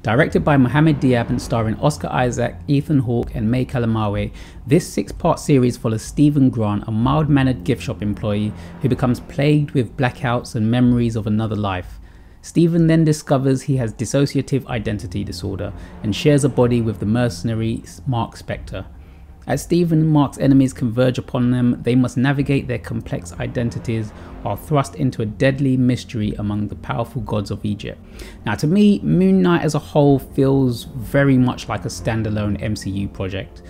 Directed by Mohamed Diab and starring Oscar Isaac, Ethan Hawke and May Kalamawe, this 6-part series follows Stephen Grant, a mild-mannered gift shop employee who becomes plagued with blackouts and memories of another life. Stephen then discovers he has dissociative identity disorder and shares a body with the mercenary Mark Spector. As Stephen and Mark's enemies converge upon them, they must navigate their complex identities while thrust into a deadly mystery among the powerful gods of Egypt. Now, to me, Moon Knight as a whole feels very much like a standalone MCU project.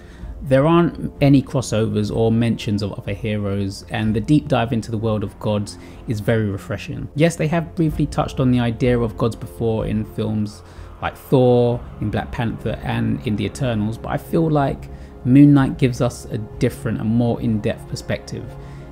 There aren't any crossovers or mentions of other heroes, and the deep dive into the world of gods is very refreshing. Yes, they have briefly touched on the idea of gods before in films like Thor, in Black Panther and in The Eternals, but I feel like Moon Knight gives us a different and more in-depth perspective.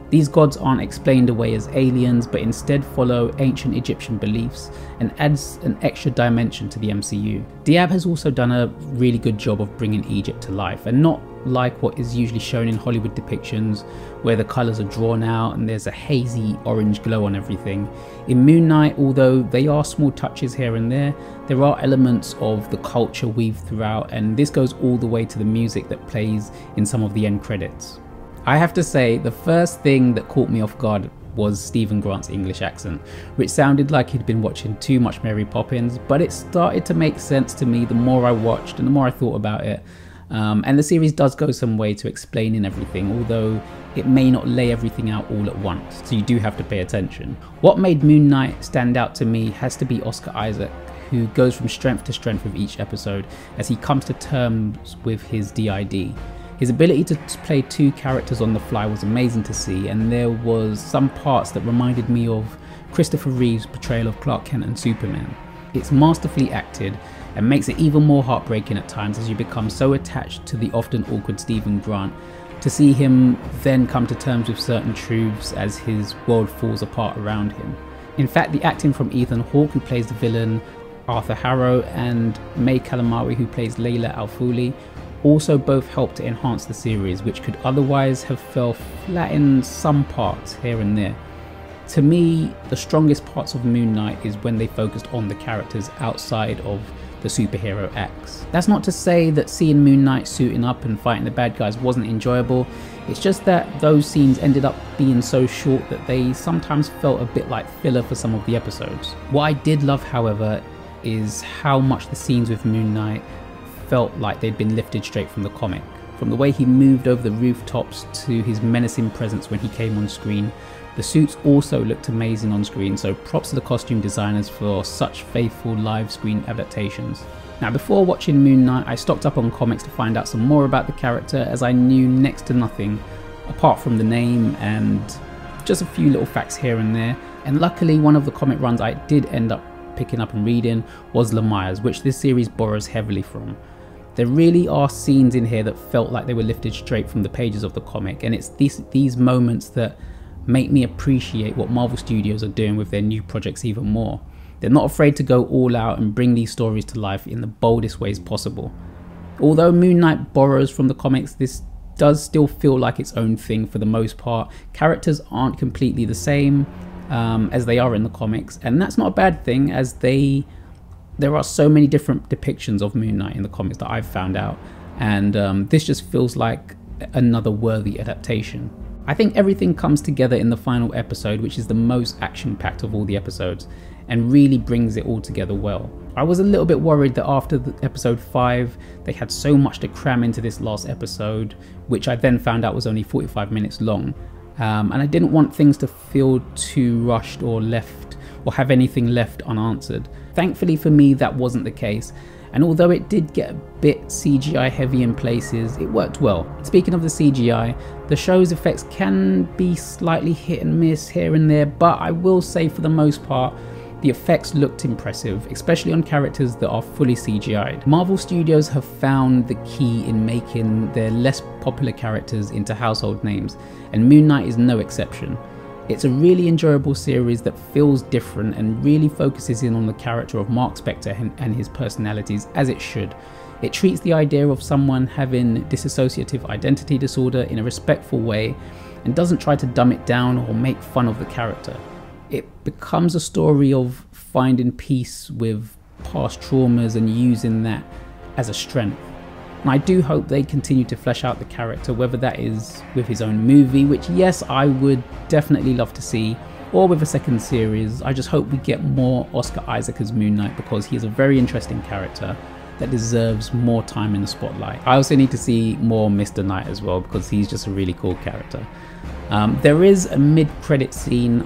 These gods aren't explained away as aliens, but instead follow ancient Egyptian beliefs and adds an extra dimension to the MCU. Diab has also done a really good job of bringing Egypt to life, and not like what is usually shown in Hollywood depictions where the colours are drawn out and there's a hazy orange glow on everything. In Moon Knight, although they are small touches here and there are elements of the culture weaved throughout, and this goes all the way to the music that plays in some of the end credits. I have to say, the first thing that caught me off guard was Stephen Grant's English accent, which sounded like he'd been watching too much Mary Poppins, but it started to make sense to me the more I watched and the more I thought about it. And the series does go some way to explaining everything, although it may not lay everything out all at once, so you do have to pay attention. What made Moon Knight stand out to me has to be Oscar Isaac, who goes from strength to strength with each episode as he comes to terms with his DID. His ability to play two characters on the fly was amazing to see, and there was some parts that reminded me of Christopher Reeve's portrayal of Clark Kent and Superman. It's masterfully acted and makes it even more heartbreaking at times as you become so attached to the often awkward Stephen Grant, to see him then come to terms with certain truths as his world falls apart around him. In fact, the acting from Ethan Hawke, who plays the villain Arthur Harrow, and May Kalamawe, who plays Layla El-Faouly, also both help to enhance the series, which could otherwise have fell flat in some parts here and there. To me, the strongest parts of Moon Knight is when they focused on the characters outside of the superhero acts. That's not to say that seeing Moon Knight suiting up and fighting the bad guys wasn't enjoyable, it's just that those scenes ended up being so short that they sometimes felt a bit like filler for some of the episodes. What I did love, however, is how much the scenes with Moon Knight felt like they'd been lifted straight from the comic. From the way he moved over the rooftops to his menacing presence when he came on screen. The suits also looked amazing on screen, so props to the costume designers for such faithful live screen adaptations. Now, before watching Moon Knight, I stocked up on comics to find out some more about the character, as I knew next to nothing apart from the name and just a few little facts here and there. And luckily, one of the comic runs I did end up picking up and reading was Lemire's, which this series borrows heavily from. There really are scenes in here that felt like they were lifted straight from the pages of the comic, and it's these moments that make me appreciate what Marvel Studios are doing with their new projects even more. They're not afraid to go all out and bring these stories to life in the boldest ways possible. Although Moon Knight borrows from the comics, this does still feel like its own thing for the most part. Characters aren't completely the same as they are in the comics, and that's not a bad thing, as there are so many different depictions of Moon Knight in the comics that I've found out, and this just feels like another worthy adaptation. I think everything comes together in the final episode, which is the most action-packed of all the episodes, and really brings it all together well. I was a little bit worried that after episode 5, they had so much to cram into this last episode, which I then found out was only 45 minutes long, and I didn't want things to feel too rushed or have anything left unanswered. Thankfully for me, that wasn't the case, and although it did get a bit CGI heavy in places, it worked well. Speaking of the CGI, the show's effects can be slightly hit and miss here and there, but I will say for the most part, the effects looked impressive, especially on characters that are fully CGI'd. Marvel Studios have found the key in making their less popular characters into household names, and Moon Knight is no exception. It's a really enjoyable series that feels different and really focuses in on the character of Mark Spector and his personalities as it should. It treats the idea of someone having dissociative identity disorder in a respectful way and doesn't try to dumb it down or make fun of the character. It becomes a story of finding peace with past traumas and using that as a strength. And I do hope they continue to flesh out the character, whether that is with his own movie, which yes, I would definitely love to see, or with a second series. I just hope we get more Oscar Isaac as Moon Knight, because he is a very interesting character that deserves more time in the spotlight. I also need to see more Mr. Knight as well, because he's just a really cool character. There is a mid-credit scene,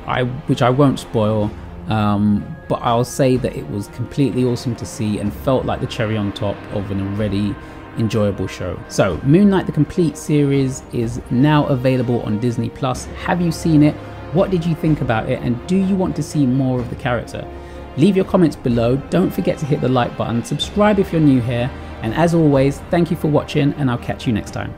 which I won't spoil, but I'll say that it was completely awesome to see and felt like the cherry on top of an already enjoyable show. So Moon Knight the complete series is now available on Disney+. Have you seen it? What did you think about it? And do you want to see more of the character? Leave your comments below. Don't forget to hit the like button, subscribe if you're new here, and as always, thank you for watching, and I'll catch you next time.